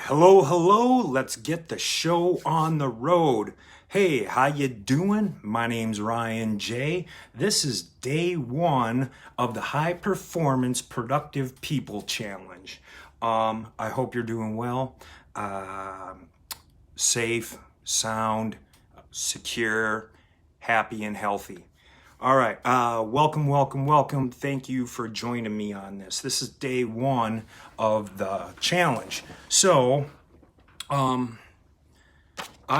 Hello. Let's get the show on the road. Hey, how you doing? My name's Ryan J. This is day one of the High Performance Productive People Challenge. I hope you're doing well, safe, sound, secure, happy, and healthy. All right, welcome. Thank you for joining me on this. This is day one of the challenge. So, I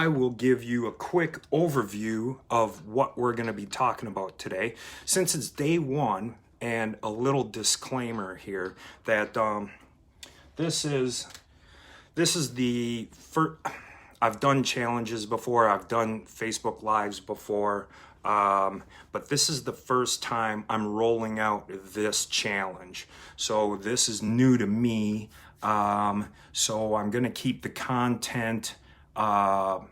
will give you a quick overview of what we're going to be talking about today. Since it's day one, and a little disclaimer here that this is the first. I've done challenges before. I've done Facebook Lives before. But this is the first time I'm rolling out this challenge. So this is new to me. So I'm going to keep the content for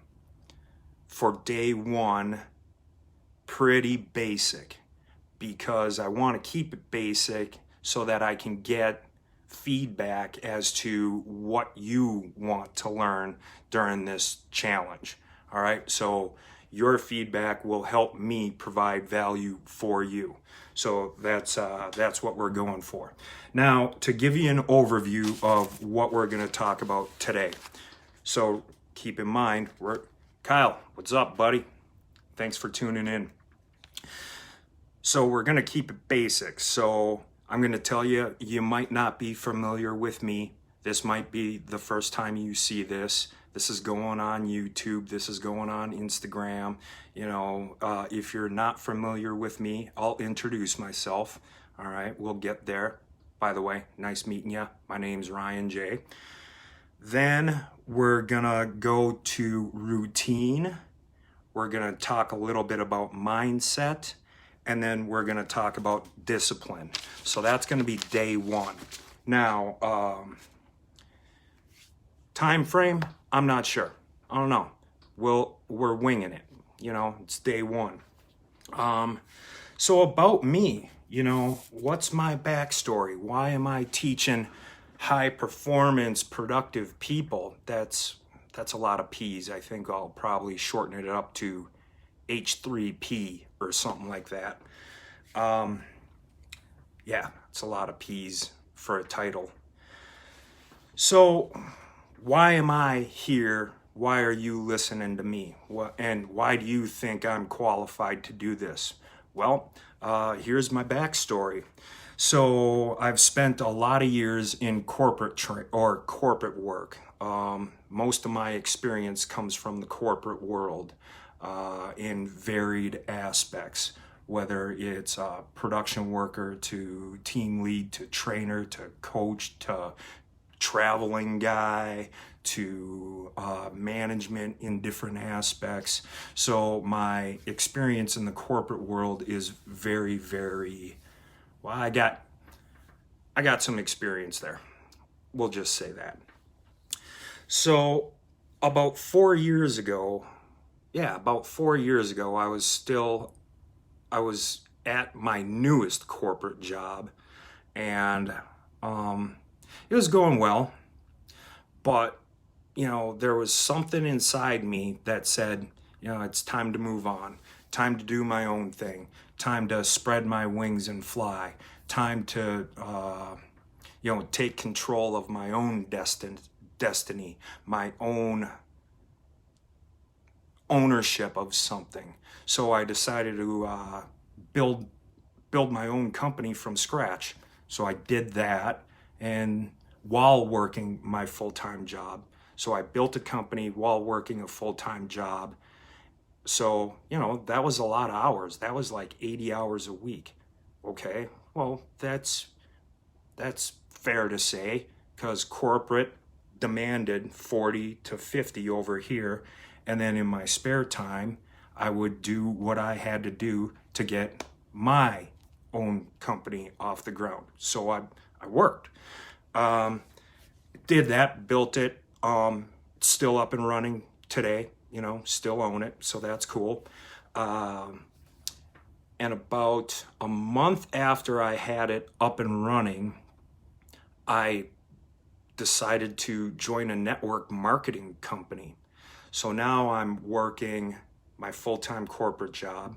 day one pretty basic because I want to keep it basic so that I can get feedback as to what you want to learn during this challenge. All right. So your feedback will help me provide value for you. So that's what we're going for. Now, to give you an overview of what we're going to talk about today. So keep in mind, Kyle, what's up, buddy? Thanks for tuning in. So we're going to keep it basic. So I'm going to tell you, you might not be familiar with me. This might be the first time you see this. This is going on YouTube. This is going on Instagram. You know, if you're not familiar with me, I'll introduce myself. All right, we'll get there. By the way, nice meeting you. My name's Ryan J. Then we're gonna go to routine. We're gonna talk a little bit about mindset, and then we're gonna talk about discipline. So that's gonna be day one. Now, time frame, I'm not sure. I don't know. We're winging it. You know, it's day one. So about me, you know, what's my backstory? Why am I teaching high performance, productive people? That's a lot of P's. I think I'll probably shorten it up to H3P or something like that. Yeah, it's a lot of P's for a title. So why am I here? Why are you listening to me? And why do you think I'm qualified to do this? Well, here's my backstory. So I've spent a lot of years in corporate work. Most of my experience comes from the corporate world in varied aspects, whether it's a production worker to team lead to trainer to coach to traveling guy to management in different aspects. So my experience in the corporate world is very, very, well, I got some experience there. We'll just say that. So about 4 years ago, I was at my newest corporate job, and it was going well, but you know, there was something inside me that said, you know, it's time to move on, time to do my own thing, time to spread my wings and fly, time to, you know, take control of my own destiny, my own ownership of something. So I decided to build my own company from scratch. So I did that, and while working my full-time job. So I built a company while working a full-time job. So, you know, that was a lot of hours. That was like 80 hours a week. Okay, well, that's fair to say, because corporate demanded 40 to 50 over here. And then in my spare time, I would do what I had to do to get my own company off the ground. So I worked. Did that, built it, still up and running today, you know, still own it. So that's cool. And about a month after I had it up and running, I decided to join a network marketing company. So now I'm working my full-time corporate job.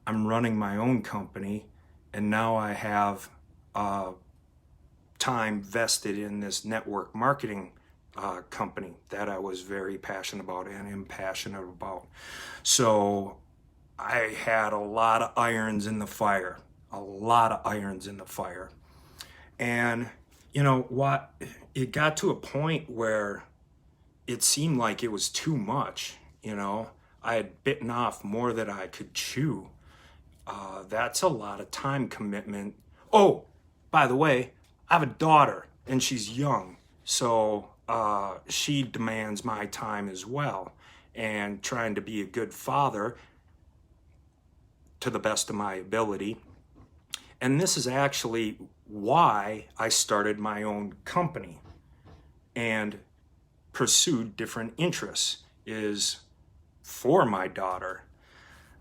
I'm running my own company, and now I have time vested in this network marketing company that I was very passionate about and am passionate about. So I had a lot of irons in the fire, a lot of irons in the fire. And you know what? It got to a point where it seemed like it was too much. You know, I had bitten off more than I could chew. That's a lot of time commitment. Oh, by the way, I have a daughter and she's young. So she demands my time as well. And trying to be a good father to the best of my ability. And this is actually why I started my own company and pursued different interests, is for my daughter.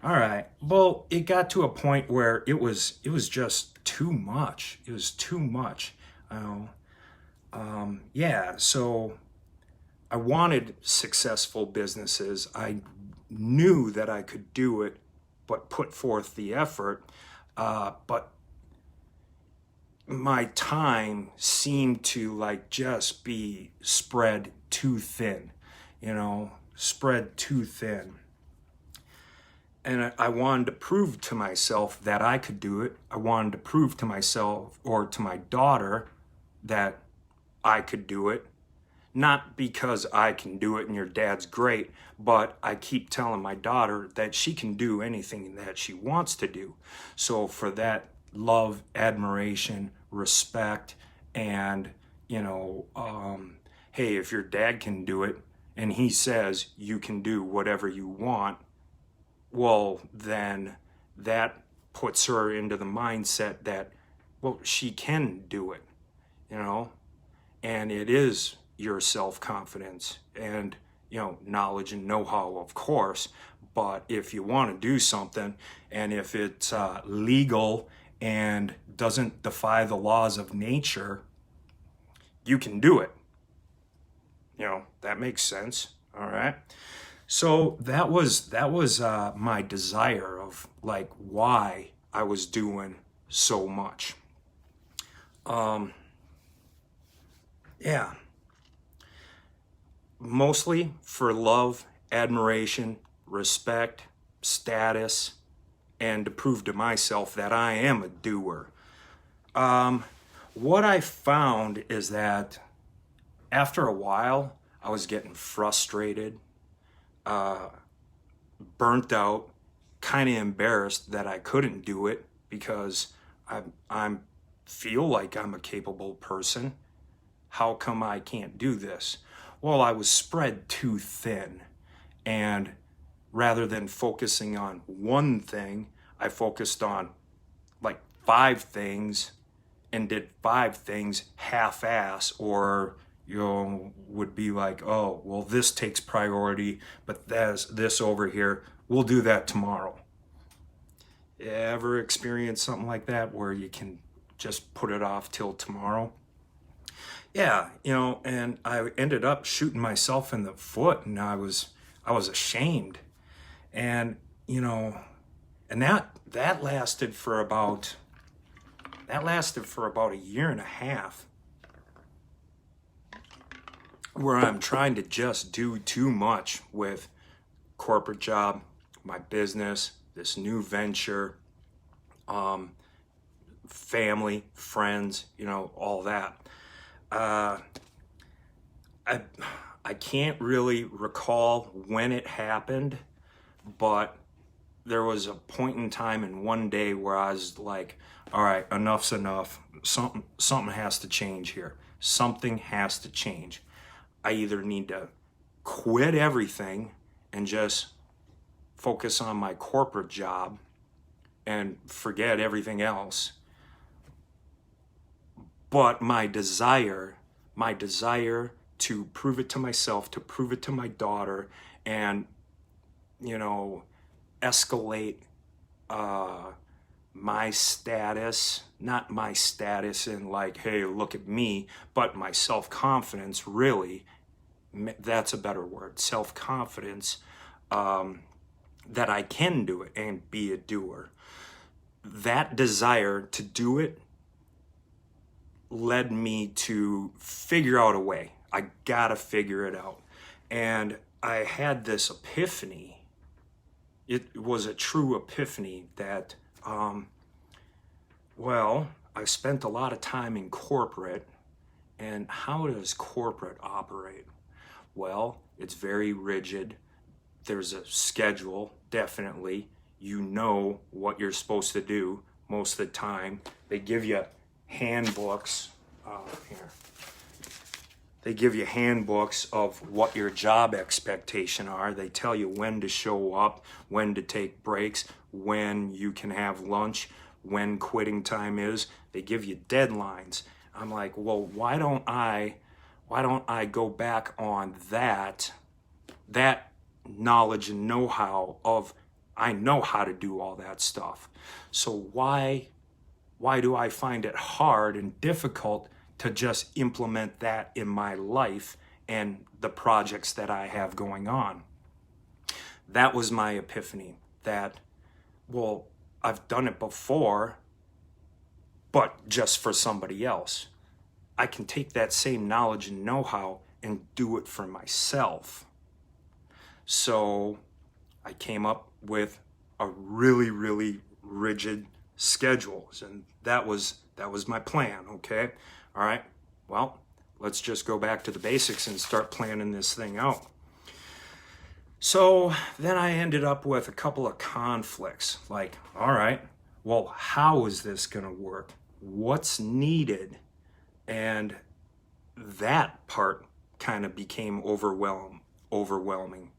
All right. Well, it got to a point where it was just too much. It was too much. Yeah. So I wanted successful businesses. I knew that I could do it, but put forth the effort. But my time seemed to like just be spread too thin, spread too thin. And I wanted to prove to myself that I could do it. I wanted to prove to myself or to my daughter that I could do it. Not because I can do it and your dad's great, but I keep telling my daughter that she can do anything that she wants to do. So for that love, admiration, respect, and, hey, if your dad can do it and he says you can do whatever you want, well, then that puts her into the mindset that, well, she can do it, and it is your self-confidence and, knowledge and know-how, of course. But if you want to do something and if it's legal and doesn't defy the laws of nature, you can do it. That makes sense. All right. So that was my desire of like why I was doing so much. Yeah. Mostly for love, admiration, respect, status, and to prove to myself that I am a doer. What I found is that after a while, I was getting frustrated, burnt out, kind of embarrassed that I couldn't do it because I feel like I'm a capable person. How come I can't do this? Well, I was spread too thin, and rather than focusing on one thing, I focused on like 5 things and did 5 things half-ass, or would be like, oh, well, this takes priority, but there's this over here, we'll do that tomorrow. Ever experience something like that where you can just put it off till tomorrow? Yeah, and I ended up shooting myself in the foot, and I was ashamed. And and that lasted for about a year and a half, where I'm trying to just do too much with corporate job, my business, this new venture, family, friends, all that. I can't really recall when it happened, but there was a point in time in one day where I was like, all right, enough's enough. Something has to change here. Something has to change. I either need to quit everything and just focus on my corporate job and forget everything else. But my desire to prove it to myself, to prove it to my daughter, and, escalate my status, not my status in like, hey, look at me, but my self-confidence, really, that's a better word, self-confidence, that I can do it and be a doer. That desire to do it led me to figure out a way. I gotta figure it out. And I had this epiphany. It was a true epiphany that, well, I spent a lot of time in corporate, and how does corporate operate? Well, it's very rigid. There's a schedule, definitely. You know what you're supposed to do most of the time. They give you handbooks. Here. They give you handbooks of what your job expectation are. They tell you when to show up, when to take breaks, when you can have lunch, when quitting time is. They give you deadlines. I'm like, well, why don't I go back on that knowledge and know-how of, I know how to do all that stuff. So why do I find it hard and difficult to just implement that in my life and the projects that I have going on? That was my epiphany, that, well, I've done it before, but just for somebody else. I can take that same knowledge and know-how and do it for myself. So I came up with a really, really rigid schedules, and that was my plan. Okay, all right, well, let's just go back to the basics and start planning this thing out. So then I ended up with a couple of conflicts, like, all right, well, how is this gonna work? What's needed? And that part kind of became overwhelming.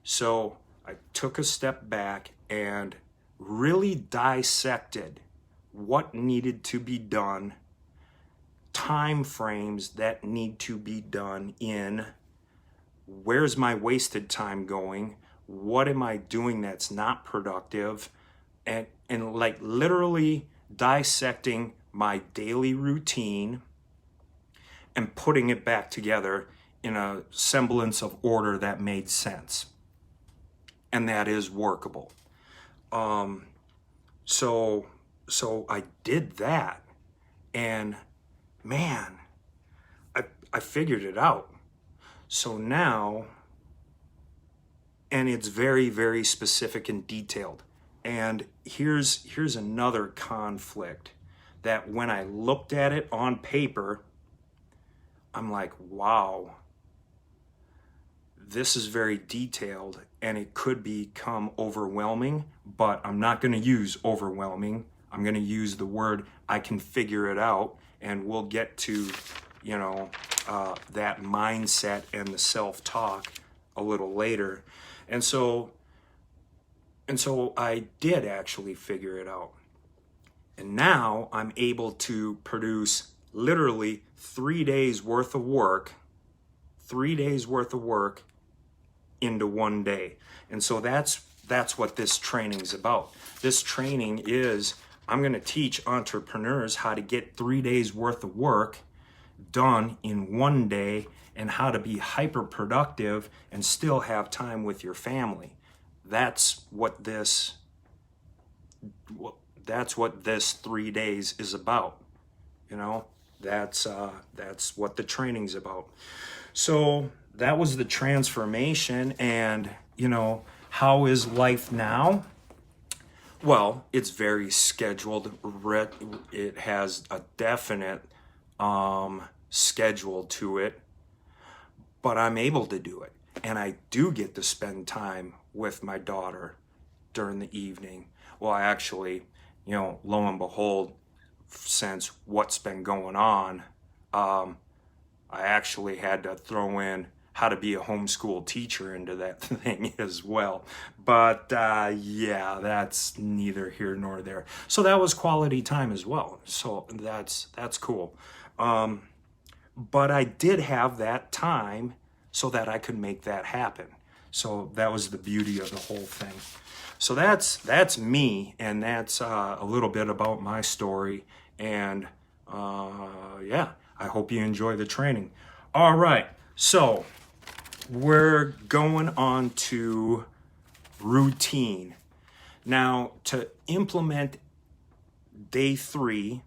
So I took a step back and really dissected what needed to be done, time frames that need to be done in, where's my wasted time going, what am I doing that's not productive, and like literally dissecting my daily routine and putting it back together in a semblance of order that made sense and that is workable. So I did that, and man, I figured it out. So now, and it's very, very specific and detailed. And here's another conflict that when I looked at it on paper, I'm like, wow, this is very detailed and it could become overwhelming, but I'm not going to use overwhelming. I'm going to use the word I can figure it out, and we'll get to, that mindset and the self-talk a little later. And so I did actually figure it out. And now I'm able to produce literally 3 days worth of work, 3 days worth of work into 1 day. And so that's what this training is about. This training is, I'm going to teach entrepreneurs how to get 3 days worth of work done in 1 day and how to be hyper productive and still have time with your family. That's what this 3 days is about. That's what the training's about. So that was the transformation. And how is life now? Well, it's very scheduled. It has a definite schedule to it, but I'm able to do it. And I do get to spend time with my daughter during the evening. Well, I actually, lo and behold, since what's been going on, I actually had to throw in how to be a homeschool teacher into that thing as well. But yeah, that's neither here nor there. So that was quality time as well. So that's cool. But I did have that time so that I could make that happen. So that was the beauty of the whole thing. So that's me, and that's a little bit about my story. And yeah, I hope you enjoy the training. All right, so we're going on to routine. Now, to implement day 3,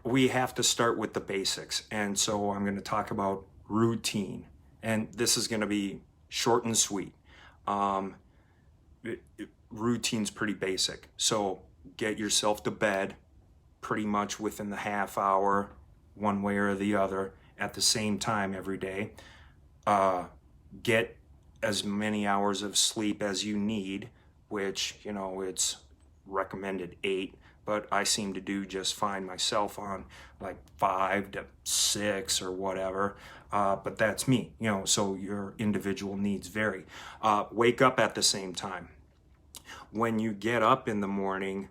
we have to start with the basics. And so I'm going to talk about routine. And this is going to be short and sweet. Routine's pretty basic. So get yourself to bed pretty much within the half hour, one way or the other, at the same time every day. Get as many hours of sleep as you need, which, you know, it's recommended 8, but I seem to do just fine myself on like 5 to 6 or whatever. But that's me, you know, so your individual needs vary. Wake up at the same time. When you get up in the morning,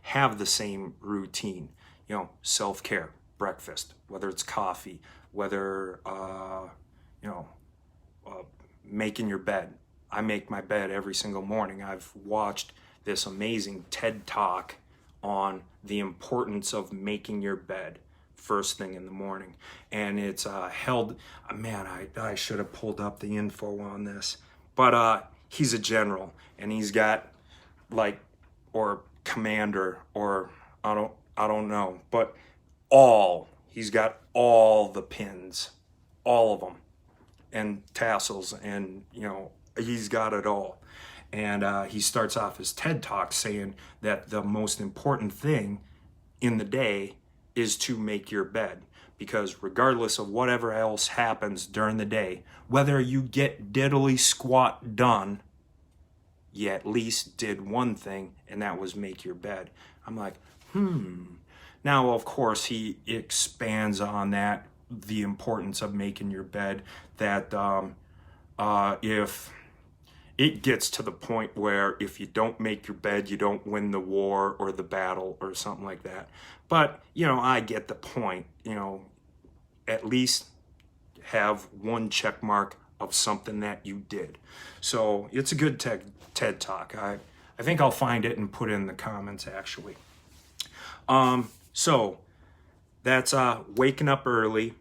have the same routine, you know, self-care, breakfast, whether it's coffee, whether, making your bed. I make my bed every single morning. I've watched this amazing TED Talk on the importance of making your bed first thing in the morning. And it's held, man, I should have pulled up the info on this. But he's a general, and he's got like, or commander, or I don't know, but he's got all the pins, all of them, and tassels, and, you know, he's got it all. And he starts off his TED Talk saying that the most important thing in the day is to make your bed, because regardless of whatever else happens during the day, whether you get diddly squat done, you at least did one thing, and that was make your bed. I'm like, Now, of course, he expands on that, the importance of making your bed, that if it gets to the point where if you don't make your bed, you don't win the war or the battle or something like that. But, you know, I get the point, you know, at least have one check mark of something that you did. So it's a good TED Talk. I think I'll find it and put it in the comments, actually. So that's waking up early,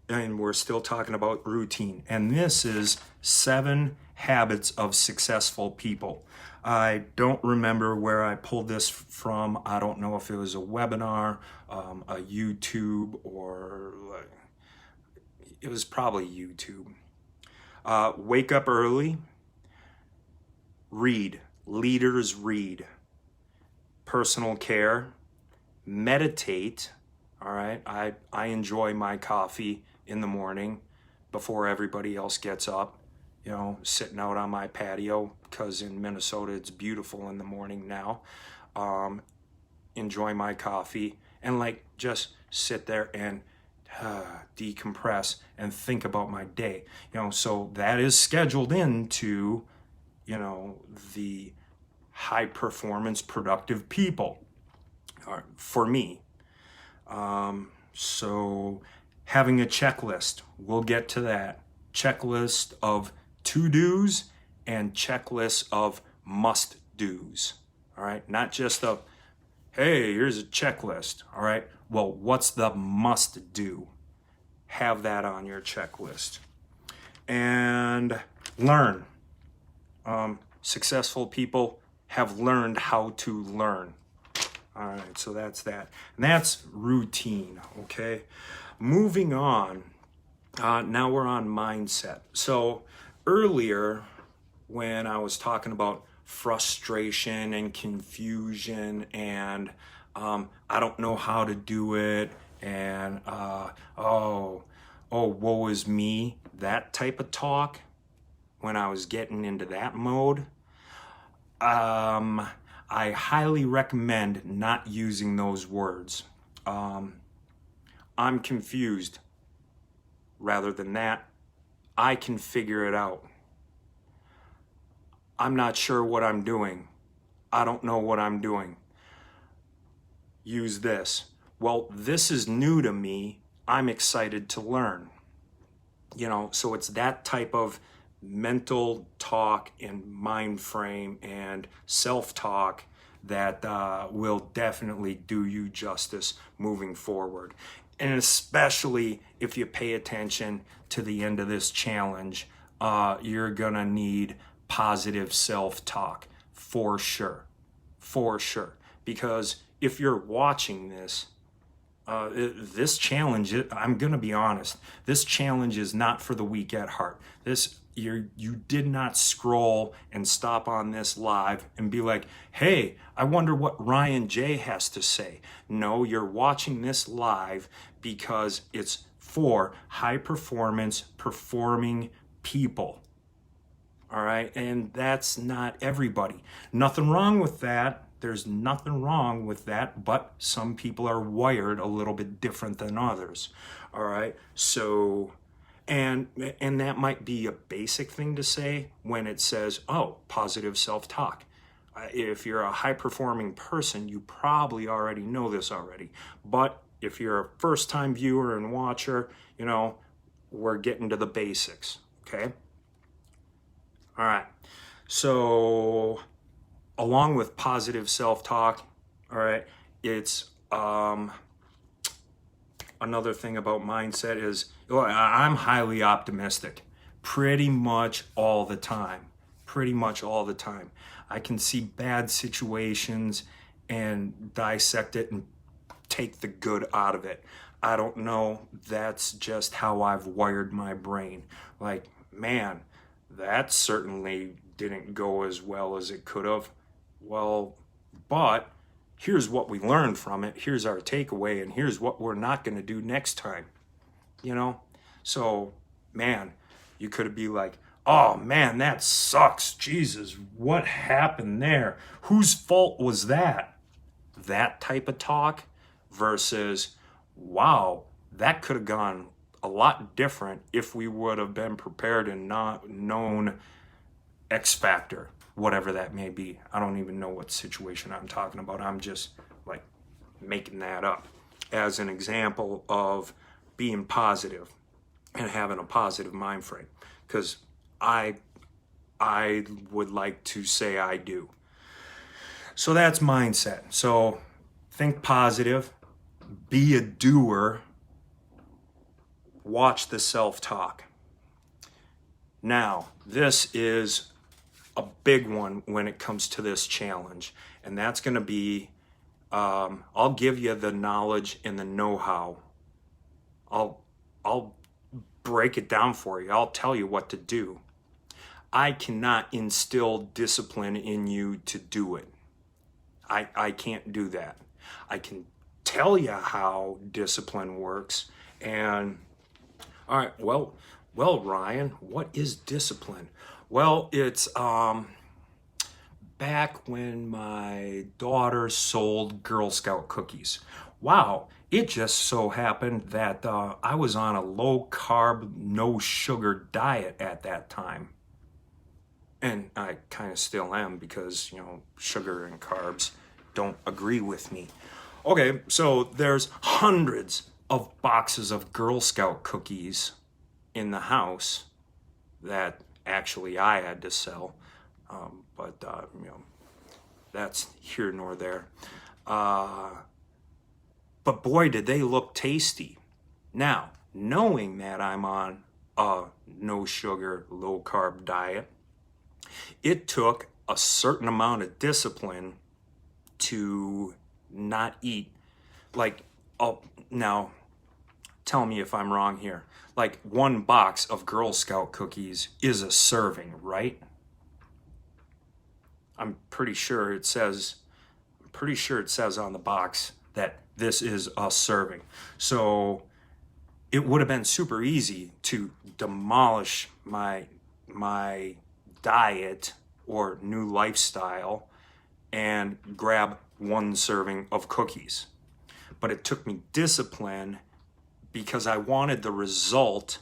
and we're still talking about routine. And this is 7 habits of successful people. I don't remember where I pulled this from. I don't know if it was a webinar, a YouTube, or it was probably YouTube. Wake up early. Read. Leaders read. Personal care. Meditate. All right. I enjoy my coffee in the morning before everybody else gets up. You know, sitting out on my patio, because in Minnesota it's beautiful in the morning now. Enjoy my coffee and like just sit there and decompress and think about my day. You know, so that is scheduled into, you know, the high performance productive people for me. So having a checklist, we'll get to that. Checklist of to-dos and checklist of must-dos. All right, not just a, hey, here's a checklist. All right, well, what's the must-do? Have that on your checklist. And learn. Successful people have learned how to learn. All right, so that's that. And that's routine, okay? Moving on, now we're on mindset. So earlier, when I was talking about frustration and confusion and I don't know how to do it, and woe is me, that type of talk, when I was getting into that mode, I highly recommend not using those words. I'm confused. Rather than that, I can figure it out. I'm not sure what I'm doing. I don't know what I'm doing. Use this. Well, this is new to me. I'm excited to learn. So it's that type of mental talk and mind frame and self-talk that will definitely do you justice moving forward. And especially if you pay attention to the end of this challenge, you're gonna need positive self-talk for sure, because if you're watching this, this challenge, I'm gonna be honest, this challenge is not for the weak at heart. You did not scroll and stop on this live and be like, hey, I wonder what Ryan J has to say. No, you're watching this live because it's for high performance performing people. All right, and that's not everybody. Nothing wrong with that. There's nothing wrong with that, but some people are wired a little bit different than others. All right, so and that might be a basic thing to say when it says, oh, positive self-talk. If you're a high-performing person, you probably already know this already. But if you're a first-time viewer and watcher, we're getting to the basics, okay? All right, so along with positive self-talk, all right, it's another thing about mindset is I'm highly optimistic pretty much all the time. I can see bad situations and dissect it and take the good out of it. I don't know, that's just how I've wired my brain. Like, man, that certainly didn't go as well as it could have. Well, but here's what we learned from it. Here's our takeaway, and here's what we're not going to do next time. So, man, you could be like, oh man, that sucks. Jesus, what happened there? Whose fault was that? That type of talk versus, wow, that could have gone a lot different if we would have been prepared and not known X factor, whatever that may be. I don't even know what situation I'm talking about. I'm just like making that up as an example of being positive and having a positive mind frame, because I would like to say I do. So that's mindset. So think positive, be a doer, watch the self-talk. Now, this is a big one when it comes to this challenge, and that's going to be, I'll give you the knowledge and the know-how. I'll break it down for you. I'll tell you what to do. I cannot instill discipline in you to do it. I can't do that. I can tell you how discipline works. And all right, well, Ryan, what is discipline? Well, it's back when my daughter sold Girl Scout cookies. Wow, it just so happened that I was on a low carb, no sugar diet at that time. And I kind of still am, because, sugar and carbs don't agree with me. Okay, so there's hundreds of boxes of Girl Scout cookies in the house that actually I had to sell. But that's here nor there. But boy, did they look tasty. Now, knowing that I'm on a no sugar, low carb diet, it took a certain amount of discipline to not eat. Like, now, tell me if I'm wrong here. Like, one box of Girl Scout cookies is a serving, right? I'm pretty sure it says on the box that this is a serving. So it would have been super easy to demolish my diet or new lifestyle and grab one serving of cookies. But it took me discipline, because I wanted the result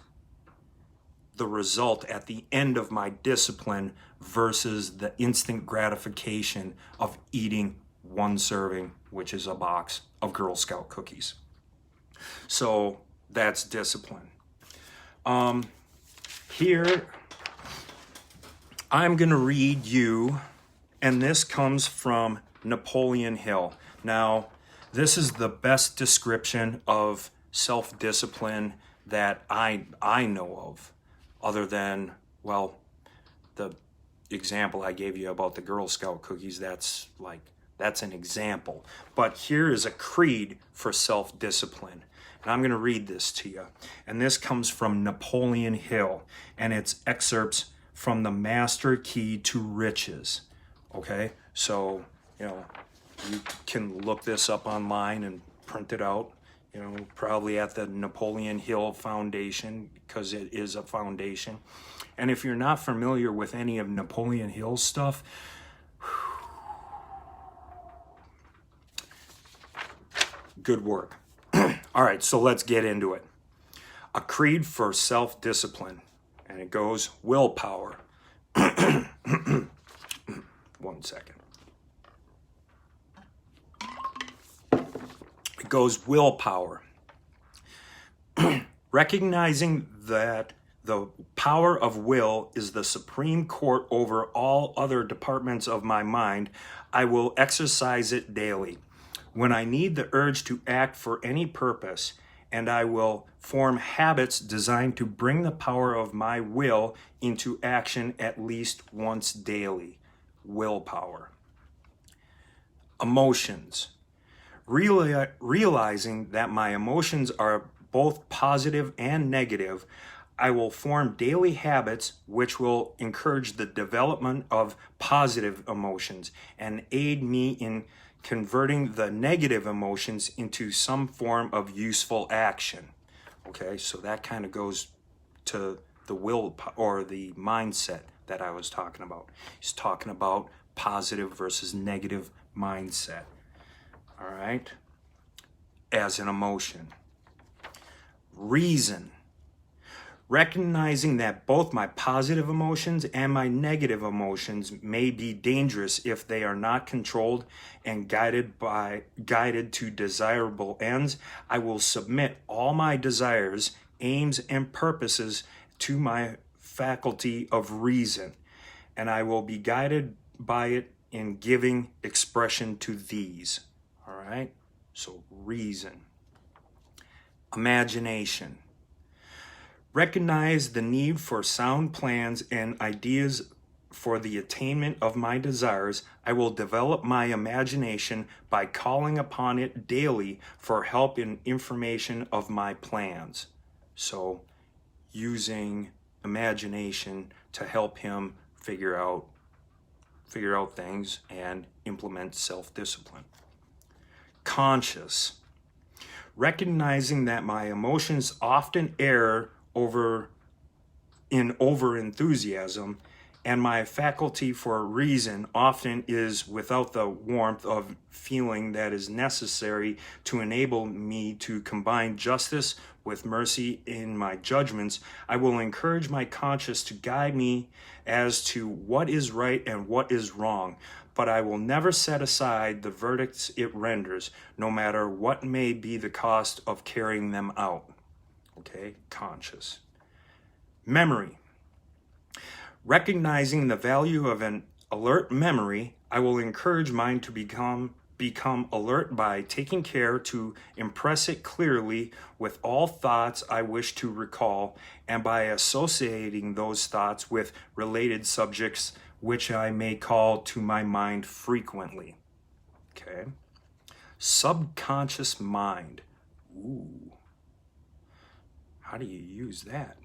at the end of my discipline versus the instant gratification of eating one serving, which is a box of Girl Scout cookies. So that's discipline. Here, I'm going to read you, and this comes from Napoleon Hill. Now, this is the best description of self-discipline that I know of, other than, well, the example I gave you about the Girl Scout cookies. That's an example. But here is a creed for self-discipline. And I'm going to read this to you. And this comes from Napoleon Hill, and it's excerpts from the Master Key to Riches. Okay? So, you can look this up online and print it out, probably at the Napoleon Hill Foundation, because it is a foundation. And if you're not familiar with any of Napoleon Hill's stuff, good work. All right, so let's get into it. A creed for self-discipline, and it goes willpower. 1 second. It goes willpower. Recognizing that the power of will is the supreme court over all other departments of my mind, I will exercise it daily. When I need the urge to act for any purpose, and I will form habits designed to bring the power of my will into action at least once daily. Willpower. Emotions. Realizing that my emotions are both positive and negative, I will form daily habits which will encourage the development of positive emotions and aid me in converting the negative emotions into some form of useful action. Okay, so that kind of goes to the will or the mindset that I was talking about. He's talking about positive versus negative mindset. All right, as an emotion. Reason. Recognizing that both my positive emotions and my negative emotions may be dangerous if they are not controlled and guided to desirable ends, I will submit all my desires, aims, and purposes to my faculty of reason, and I will be guided by it in giving expression to these. All right? So reason. Imagination. Recognize the need for sound plans and ideas for the attainment of my desires. I will develop my imagination by calling upon it daily for help and information of my plans. So, using imagination to help him figure out things and implement self-discipline. Conscious. Recognizing that my emotions often err over enthusiasm, and my faculty for reason often is without the warmth of feeling that is necessary to enable me to combine justice with mercy in my judgments, I will encourage my conscience to guide me as to what is right and what is wrong, but I will never set aside the verdicts it renders, no matter what may be the cost of carrying them out. Okay, conscious. Memory. Recognizing the value of an alert memory, I will encourage mine to become alert by taking care to impress it clearly with all thoughts I wish to recall, and by associating those thoughts with related subjects which I may call to my mind frequently. Okay. Subconscious mind. Ooh. How do you use that?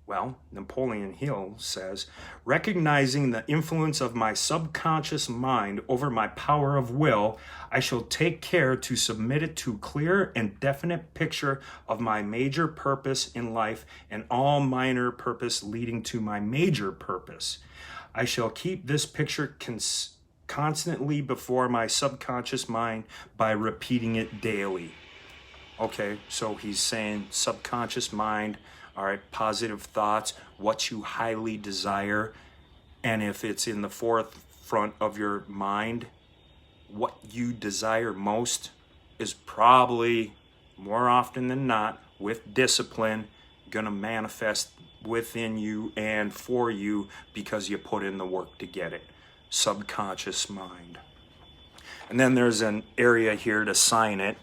Well, Napoleon Hill says, recognizing the influence of my subconscious mind over my power of will, I shall take care to submit it to a clear and definite picture of my major purpose in life and all minor purpose leading to my major purpose. I shall keep this picture constantly before my subconscious mind by repeating it daily. Okay, so he's saying subconscious mind, all right, positive thoughts, what you highly desire, and if it's in the forefront of your mind, what you desire most is probably, more often than not, with discipline, gonna manifest within you and for you because you put in the work to get it. Subconscious mind. And then there's an area here to sign it.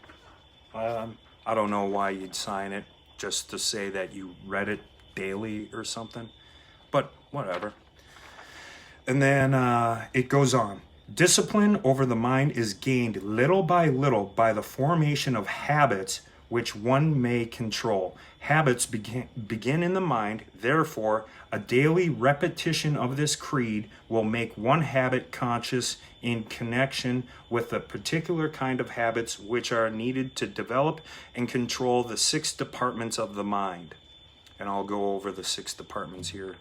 I don't know why you'd sign it, just to say that you read it daily or something, but whatever. And then it goes on. Discipline over the mind is gained little by the formation of habits which one may control. Habits begin in the mind. Therefore, a daily repetition of this creed will make one habit conscious in connection with the particular kind of habits which are needed to develop and control the 6 departments of the mind. And I'll go over the 6 departments here.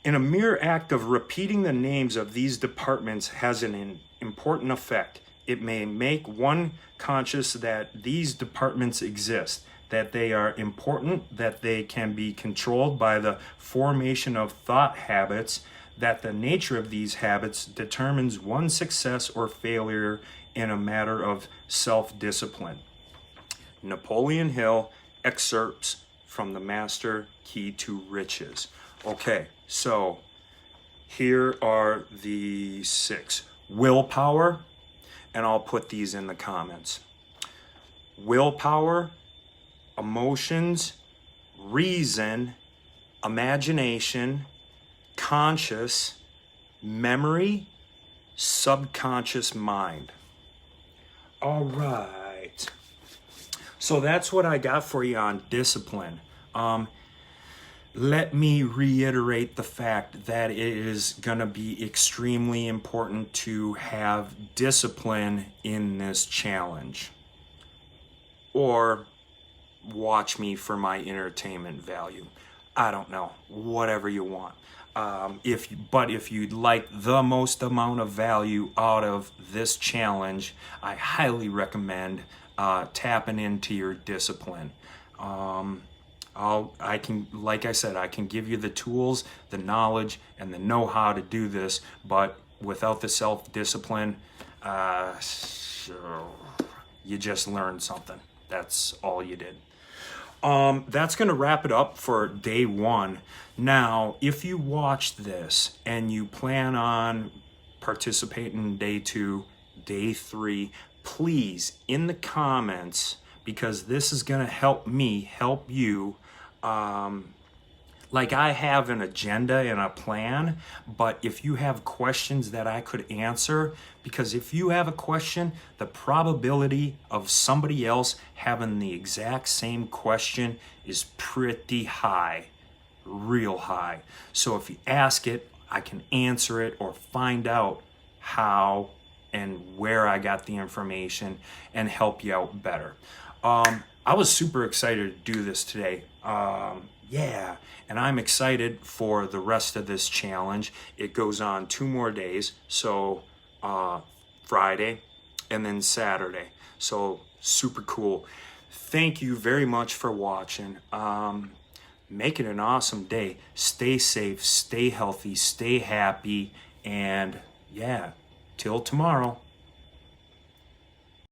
In a mere act of repeating the names of these departments has an important effect. It may make one conscious that these departments exist, that they are important, that they can be controlled by the formation of thought habits, that the nature of these habits determines one's success or failure in a matter of self-discipline. Napoleon Hill, excerpts from the Master Key to Riches. Okay, so here are the 6. Willpower, and I'll put these in the comments. Willpower, emotions, reason, imagination, conscious, memory, subconscious mind. All right. So that's what I got for you on discipline. Let me reiterate the fact that it is going to be extremely important to have discipline in this challenge. Or watch me for my entertainment value. I don't know, whatever you want. But if you'd like the most amount of value out of this challenge, I highly recommend tapping into your discipline. I can give you the tools, the knowledge, and the know-how to do this, but without the self-discipline, you just learned something. That's all you did. That's going to wrap it up for day 1. Now, if you watched this and you plan on participating in day 2, day 3, please, in the comments, because this is going to help me help you. Like I have an agenda and a plan, but if you have questions that I could answer, because if you have a question, the probability of somebody else having the exact same question is pretty high, real high. So if you ask it, I can answer it or find out how and where I got the information and help you out better. I was super excited to do this today. Yeah, and I'm excited for the rest of this challenge. It goes on 2 more days, so Friday and then Saturday. So super cool. Thank you very much for watching. Make it an awesome day. Stay safe, stay healthy, stay happy, and yeah, till tomorrow.